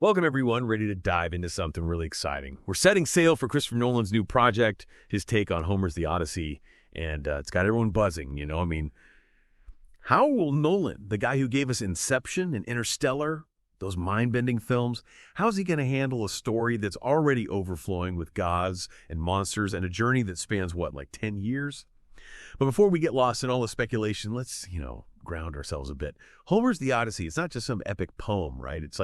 Welcome, everyone, ready to dive into something really exciting. We're setting sail for Christopher Nolan's new project, his take on Homer's The Odyssey, and it's got everyone buzzing, how will Nolan, the guy who gave us Inception and Interstellar, those mind-bending films, how's he going to handle a story that's already overflowing with gods and monsters and a journey that spans, like 10 years? But before we get lost in all the speculation, let's, ground ourselves a bit. Homer's The Odyssey, it's not just some epic poem, right? It's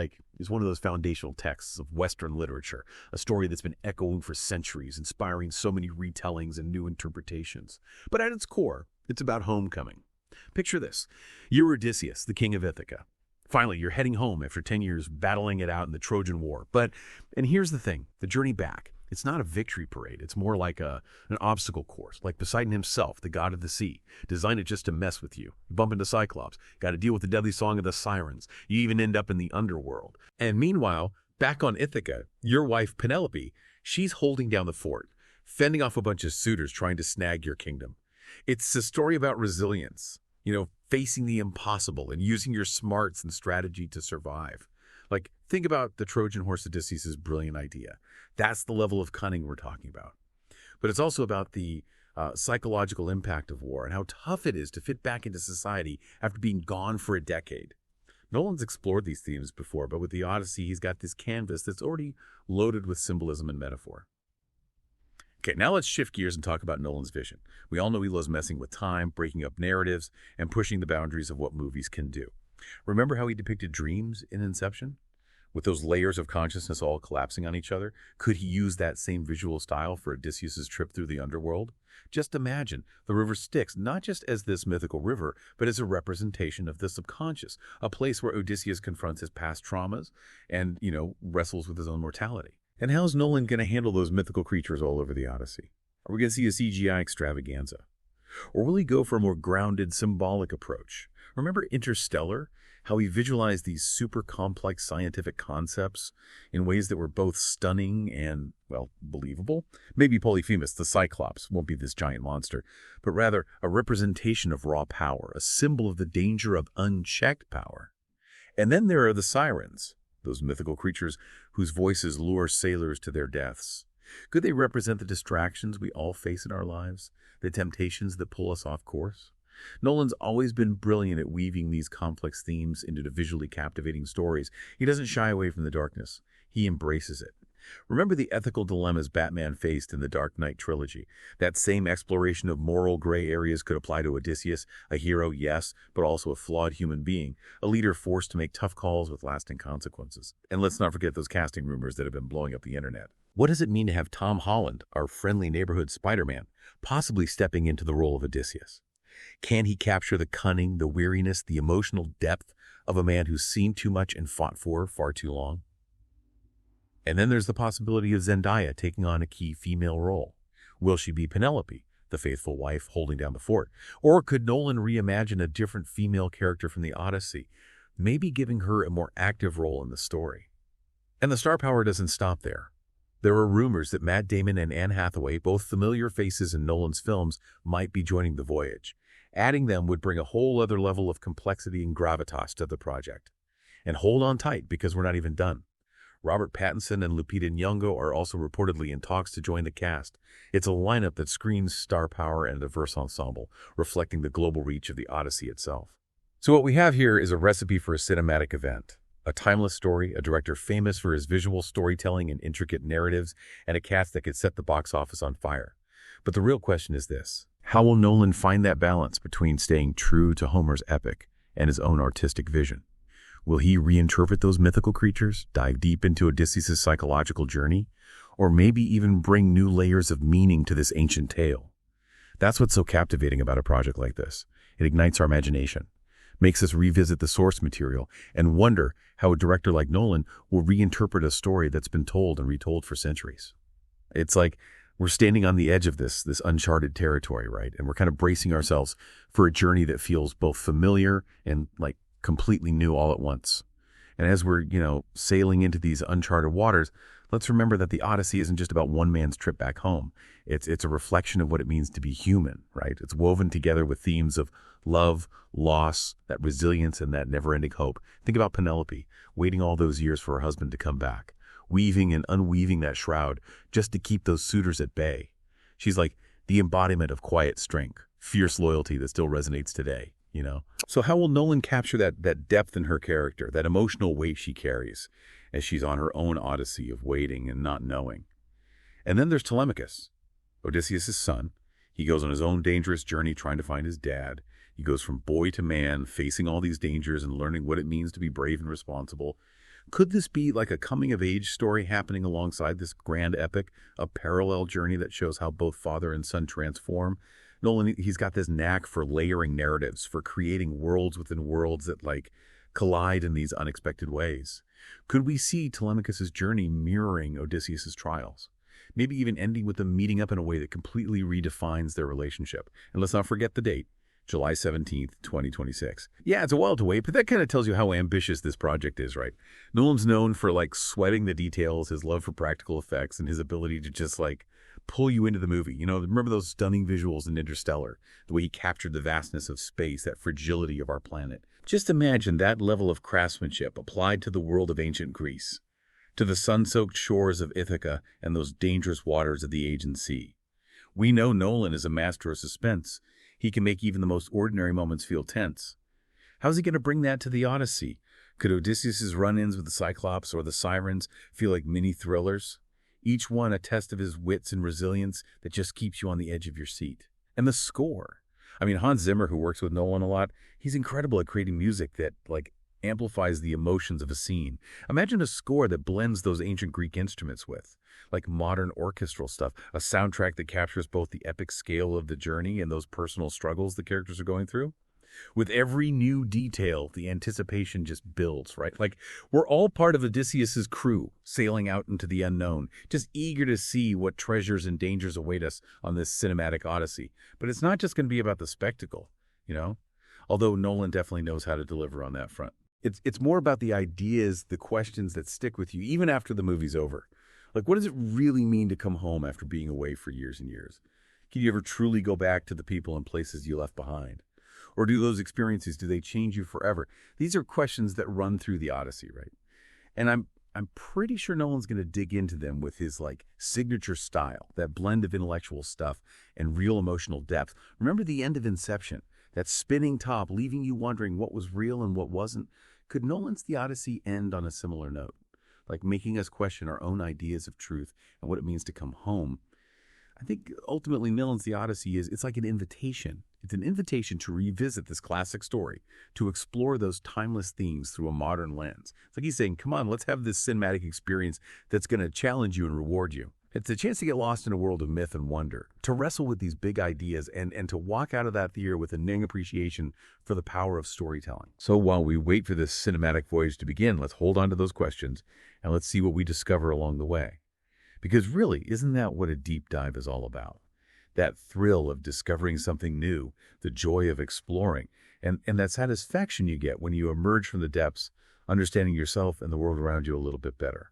one of those foundational texts of Western literature, a story that's been echoing for centuries, inspiring so many retellings and new interpretations. But at its core, it's about homecoming. Picture this. You're Odysseus, the king of Ithaca. Finally, you're heading home after 10 years battling it out in the Trojan War. And here's the thing, the journey back. It's not a victory parade. It's more like an obstacle course, like Poseidon himself, the god of the sea, designed it just to mess with you. You bump into Cyclops, got to deal with the deadly song of the Sirens. You even end up in the underworld. And meanwhile, back on Ithaca, your wife Penelope, she's holding down the fort, fending off a bunch of suitors trying to snag your kingdom. It's a story about resilience, facing the impossible and using your smarts and strategy to survive. Think about the Trojan horse Odysseus' brilliant idea. That's the level of cunning we're talking about. But it's also about the psychological impact of war and how tough it is to fit back into society after being gone for a decade. Nolan's explored these themes before, but with The Odyssey, he's got this canvas that's already loaded with symbolism and metaphor. Okay, now let's shift gears and talk about Nolan's vision. We all know he loves messing with time, breaking up narratives, and pushing the boundaries of what movies can do. Remember how he depicted dreams in Inception? With those layers of consciousness all collapsing on each other, could he use that same visual style for Odysseus' trip through the underworld? Just imagine the river Styx not just as this mythical river, but as a representation of the subconscious, a place where Odysseus confronts his past traumas and, wrestles with his own mortality. And how's Nolan going to handle those mythical creatures all over the Odyssey? Are we going to see a CGI extravaganza? Or will he go for a more grounded, symbolic approach? Remember Interstellar? How he visualized these super complex scientific concepts in ways that were both stunning and, believable? Maybe Polyphemus, the Cyclops, won't be this giant monster, but rather a representation of raw power, a symbol of the danger of unchecked power. And then there are the Sirens, those mythical creatures whose voices lure sailors to their deaths. Could they represent the distractions we all face in our lives, the temptations that pull us off course? Nolan's always been brilliant at weaving these complex themes into visually captivating stories. He doesn't shy away from the darkness. He embraces it. Remember the ethical dilemmas Batman faced in the Dark Knight trilogy. That same exploration of moral gray areas could apply to Odysseus, a hero, yes, but also a flawed human being, a leader forced to make tough calls with lasting consequences. And let's not forget those casting rumors that have been blowing up the internet. What does it mean to have Tom Holland, our friendly neighborhood Spider-Man, possibly stepping into the role of Odysseus? Can he capture the cunning, the weariness, the emotional depth of a man who's seen too much and fought for far too long? And then there's the possibility of Zendaya taking on a key female role. Will she be Penelope, the faithful wife holding down the fort? Or could Nolan reimagine a different female character from the Odyssey, maybe giving her a more active role in the story? And the star power doesn't stop there. There are rumors that Matt Damon and Anne Hathaway, both familiar faces in Nolan's films, might be joining the voyage. Adding them would bring a whole other level of complexity and gravitas to the project. And hold on tight, because we're not even done. Robert Pattinson and Lupita Nyong'o are also reportedly in talks to join the cast. It's a lineup that screams star power and a diverse ensemble, reflecting the global reach of the Odyssey itself. So what we have here is a recipe for a cinematic event. A timeless story, a director famous for his visual storytelling and intricate narratives, and a cast that could set the box office on fire. But the real question is this. How will Nolan find that balance between staying true to Homer's epic and his own artistic vision? Will he reinterpret those mythical creatures, dive deep into Odysseus' psychological journey, or maybe even bring new layers of meaning to this ancient tale? That's what's so captivating about a project like this. It ignites our imagination, makes us revisit the source material, and wonder how a director like Nolan will reinterpret a story that's been told and retold for centuries. It's like we're standing on the edge of this uncharted territory, right? And we're kind of bracing ourselves for a journey that feels both familiar and completely new all at once. And as we're, sailing into these uncharted waters, let's remember that the Odyssey isn't just about one man's trip back home. It's a reflection of what it means to be human, right? It's woven together with themes of love, loss, that resilience, and that never-ending hope. Think about Penelope, waiting all those years for her husband to come back, weaving and unweaving that shroud just to keep those suitors at bay. She's like the embodiment of quiet strength, fierce loyalty that still resonates today, So how will Nolan capture that depth in her character, that emotional weight she carries as she's on her own odyssey of waiting and not knowing? And then there's Telemachus, Odysseus' son. He goes on his own dangerous journey trying to find his dad. He goes from boy to man, facing all these dangers and learning what it means to be brave and responsible. Could this be like a coming-of-age story happening alongside this grand epic, a parallel journey that shows how both father and son transform? Nolan, he's got this knack for layering narratives, for creating worlds within worlds that, collide in these unexpected ways. Could we see Telemachus' journey mirroring Odysseus' trials? Maybe even ending with them meeting up in a way that completely redefines their relationship. And let's not forget the date. July 17th, 2026. Yeah, it's a while to wait, but that kind of tells you how ambitious this project is, right? Nolan's known for sweating the details, his love for practical effects, and his ability to just pull you into the movie. Remember those stunning visuals in Interstellar, the way he captured the vastness of space, that fragility of our planet. Just imagine that level of craftsmanship applied to the world of ancient Greece, to the sun-soaked shores of Ithaca and those dangerous waters of the Aegean Sea. We know Nolan is a master of suspense. He can make even the most ordinary moments feel tense. How's he going to bring that to the Odyssey? Could Odysseus' run-ins with the Cyclops or the Sirens feel like mini thrillers? Each one a test of his wits and resilience that just keeps you on the edge of your seat. And the score. Hans Zimmer, who works with Nolan a lot, he's incredible at creating music that, amplifies the emotions of a scene. Imagine a score that blends those ancient Greek instruments with, modern orchestral stuff, a soundtrack that captures both the epic scale of the journey and those personal struggles the characters are going through. With every new detail, the anticipation just builds, right? We're all part of Odysseus' crew, sailing out into the unknown, just eager to see what treasures and dangers await us on this cinematic odyssey. But it's not just going to be about the spectacle, Although Nolan definitely knows how to deliver on that front. It's more about the ideas, the questions that stick with you, even after the movie's over. What does it really mean to come home after being away for years and years? Can you ever truly go back to the people and places you left behind? Or do those experiences, do they change you forever? These are questions that run through the Odyssey, right? And I'm pretty sure Nolan's going to dig into them with his signature style, that blend of intellectual stuff and real emotional depth. Remember the end of Inception, that spinning top leaving you wondering what was real and what wasn't? Could Nolan's The Odyssey end on a similar note? Making us question our own ideas of truth and what it means to come home. I think ultimately Nolan's The Odyssey it's like an invitation. It's an invitation to revisit this classic story, to explore those timeless themes through a modern lens. It's like he's saying, come on, let's have this cinematic experience that's going to challenge you and reward you. It's a chance to get lost in a world of myth and wonder, to wrestle with these big ideas and to walk out of that theater with a new appreciation for the power of storytelling. So while we wait for this cinematic voyage to begin, let's hold on to those questions and let's see what we discover along the way. Because really, isn't that what a deep dive is all about? That thrill of discovering something new, the joy of exploring, and that satisfaction you get when you emerge from the depths, understanding yourself and the world around you a little bit better.